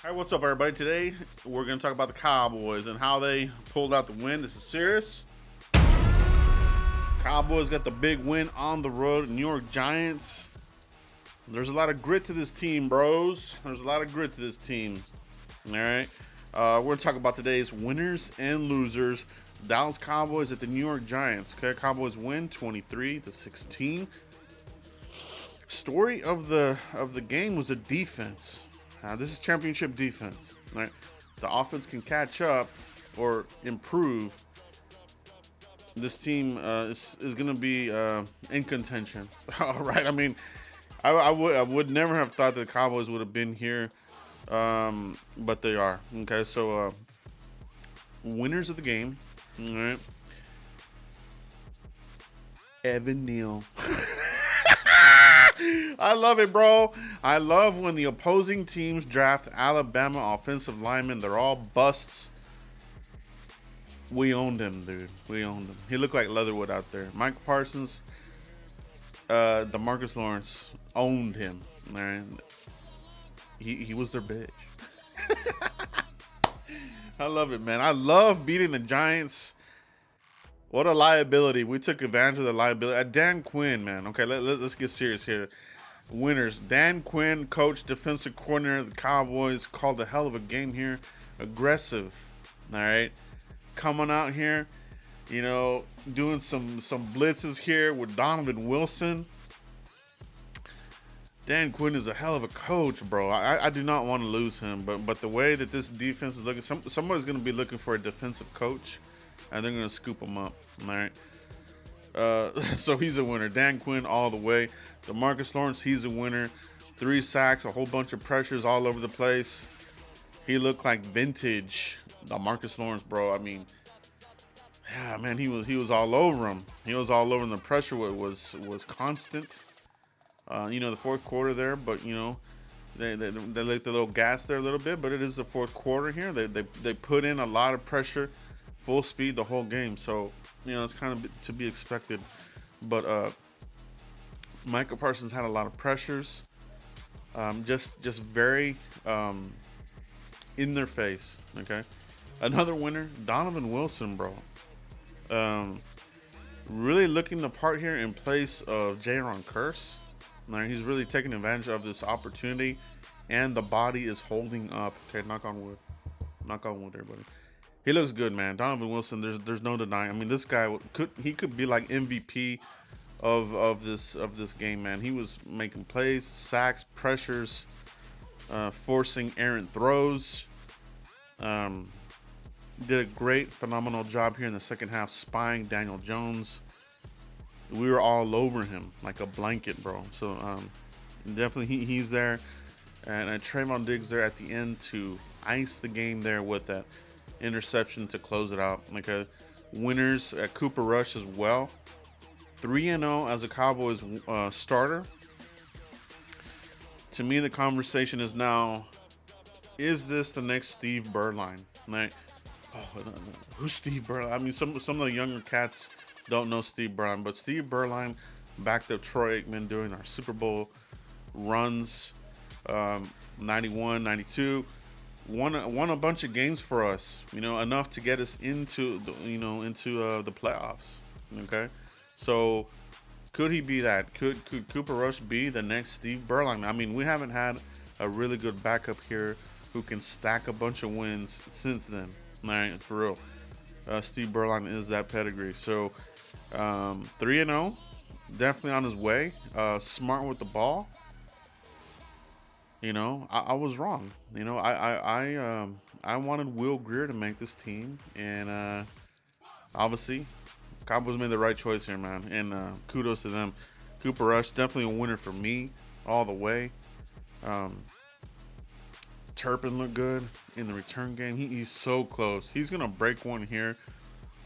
All right, what's up, everybody? Today we're going to talk about the Cowboys and how they pulled out the win. This is serious. Cowboys got the big win on the road. New York Giants. There's a lot of grit to this team, bros. There's a lot of grit to this team. All right. We're going to talk about today's winners and losers. Dallas Cowboys at the New York Giants. Okay, Cowboys win 23-16. Story of the game was the defense. This is championship defense. Right? The offense can catch up or improve. This team is going to be in contention. All right. I mean, I would never have thought that the Cowboys would have been here, but they are. Okay, so winners of the game. All right. Evan Neal. I love it, bro. I love when the opposing teams draft Alabama offensive linemen. They're all busts. We owned him, dude. We owned him. He looked like Leatherwood out there. Mike Parsons, DeMarcus Lawrence owned him. All right. He was their bitch. I love it, man. I love beating the Giants. What a liability. We took advantage of the liability. Dan Quinn, man. Okay, let's get serious here. Winners. Dan Quinn, coach, defensive coordinator of the Cowboys, called a hell of a game here. Aggressive. All right. Coming out here, doing some blitzes here with Donovan Wilson. Dan Quinn is a hell of a coach, bro. I do not want to lose him, but the way that this defense is looking, somebody's going to be looking for a defensive coach, and they're going to scoop him up. All right. So he's a winner. Dan Quinn all the way. DeMarcus Lawrence, he's a winner. 3 sacks, a whole bunch of pressures all over the place. He looked like vintage DeMarcus Lawrence, bro. I mean, yeah, man, he was all over him. He was all over him. The pressure was constant. The fourth quarter there, but they let the little gas there a little bit, but it is the fourth quarter here. They put in a lot of pressure, full speed the whole game. So it's kind of to be expected. But Micah Parsons had a lot of pressures, just very in their face. Okay, another winner, Donovan Wilson, bro. Really looking the part here in place of Jaron Curse. He's really taking advantage of this opportunity, and the body is holding up. Okay, knock on wood. Knock on wood, everybody. He looks good, man. Donovan Wilson, there's no denying. I mean, this guy could be like MVP of this game, man. He was making plays, sacks, pressures, forcing errant throws. Did a great, phenomenal job here in the second half, spying Daniel Jones. We were all over him like a blanket, bro. So definitely he's there, and Trayvon Diggs there at the end to ice the game there with that interception to close it out. Like a winners at Cooper Rush as well. 3-0 as a Cowboys starter. To me, the conversation is now: is this the next Steve Berline? Like, who's Steve Berline? I mean, some of the younger cats don't know Steve Berline, but Steve Berline backed up Troy Aikman during our Super Bowl runs, 91, 92. Won a bunch of games for us, enough to get us into the playoffs. Okay, so could he be that? Could Cooper Rush be the next Steve Berline? I mean, we haven't had a really good backup here who can stack a bunch of wins since then. All right, for real. Steve Berline is that pedigree. So 3-0, definitely on his way. Smart with the ball. I was wrong. I wanted Will Greer to make this team, and obviously, Cowboys made the right choice here, man. And kudos to them. Cooper Rush, definitely a winner for me, all the way. Turpin looked good in the return game. He's so close. He's gonna break one here,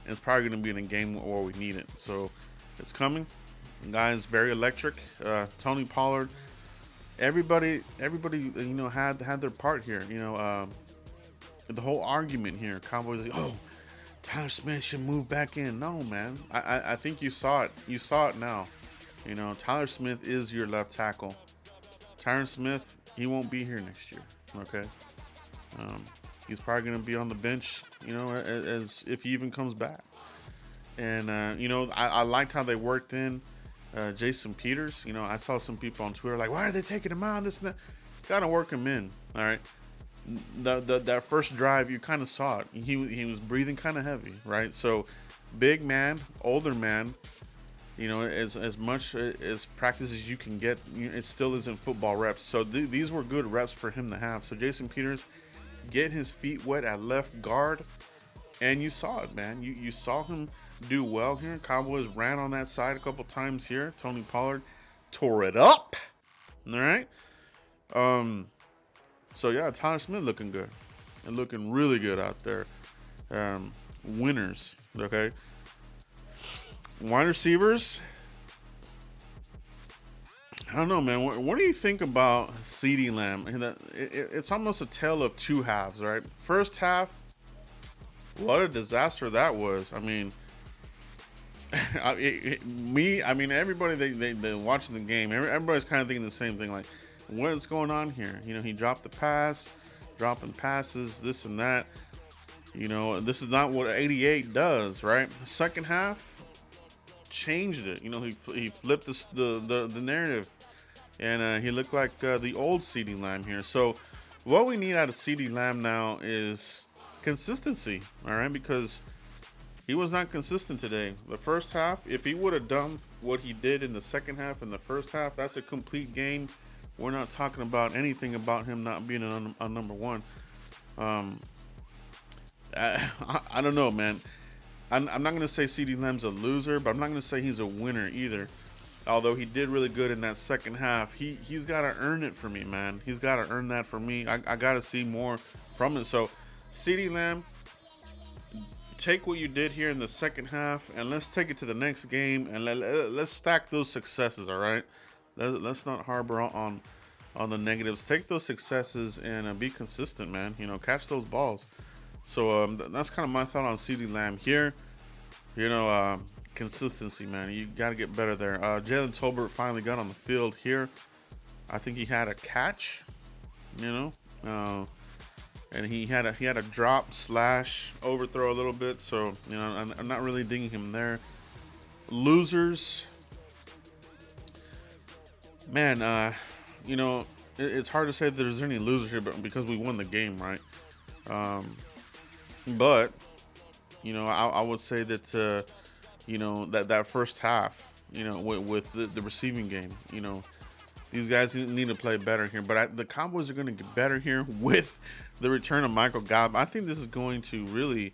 and it's probably gonna be in a game where we need it. So it's coming. The guy's very electric. Tony Pollard. Everybody, had their part here. The whole argument here. Cowboys, Tyler Smith should move back in. No, man. I think you saw it. You saw it now. Tyler Smith is your left tackle. Tyron Smith, he won't be here next year. Okay. He's probably going to be on the bench, as if he even comes back. And I liked how they worked in Jason Peters. I saw some people on Twitter like, why are they taking him out? This and that. Gotta work him in. All right. That first drive, you kind of saw it. He was breathing kind of heavy, right? So, big man, older man. As much as practice as you can get, it still isn't football reps. So these were good reps for him to have. So Jason Peters getting his feet wet at left guard, and you saw it, man. You saw him do well here. Cowboys ran on that side a couple times here. Tony Pollard tore it up. All right. So yeah, Tyler Smith looking good and looking really good out there. Winners. Okay. Wide receivers. I don't know, man. What do you think about CeeDee Lamb? It's almost a tale of two halves, right? First half, what a disaster that was. I mean, everybody they watching the game, everybody's kind of thinking the same thing. Like, what is going on here? He dropped the pass, dropping passes, this and that. This is not what 88 does, right? The second half changed it. He flipped the narrative, and he looked like the old CeeDee Lamb here. So what we need out of CeeDee Lamb now is consistency, all right? Because he was not consistent today. The first half, if he would have done what he did in the second half and the first half, that's a complete game. We're not talking about anything about him not being a number one. I don't know, man. I'm not going to say CeeDee Lamb's a loser, but I'm not going to say he's a winner either. Although he did really good in that second half, he's got to earn it for me, man. He's got to earn that for me. I got to see more from it. So, CeeDee Lamb, take what you did here in the second half, and let's take it to the next game, and let's stack those successes, all right? Let's not harbor on the negatives. Take those successes and be consistent, man. Catch those balls. So that's kind of my thought on CeeDee Lamb here. Consistency, man. You got to get better there. Jalen Tolbert finally got on the field here. I think he had a catch, and he had a drop / overthrow a little bit. So I'm not really digging him there. Losers, man. It's hard to say that there's any losers here, but because we won the game, right? But I would say that that first half, with the receiving game, these guys need to play better here. But the Cowboys are going to get better here with the return of Michael Gallup. I think this is going to really,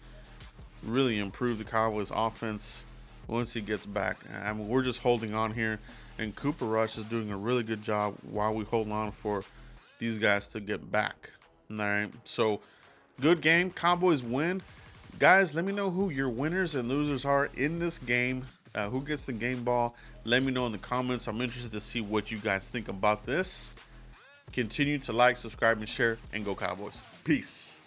really improve the Cowboys' offense once he gets back. I mean, we're just holding on here, and Cooper Rush is doing a really good job while we hold on for these guys to get back. All right, so good game. Cowboys win. Guys, let me know who your winners and losers are in this game. Who gets the game ball? Let me know in the comments. I'm interested to see what you guys think about this. Continue to like, subscribe, and share, and go Cowboys. Peace.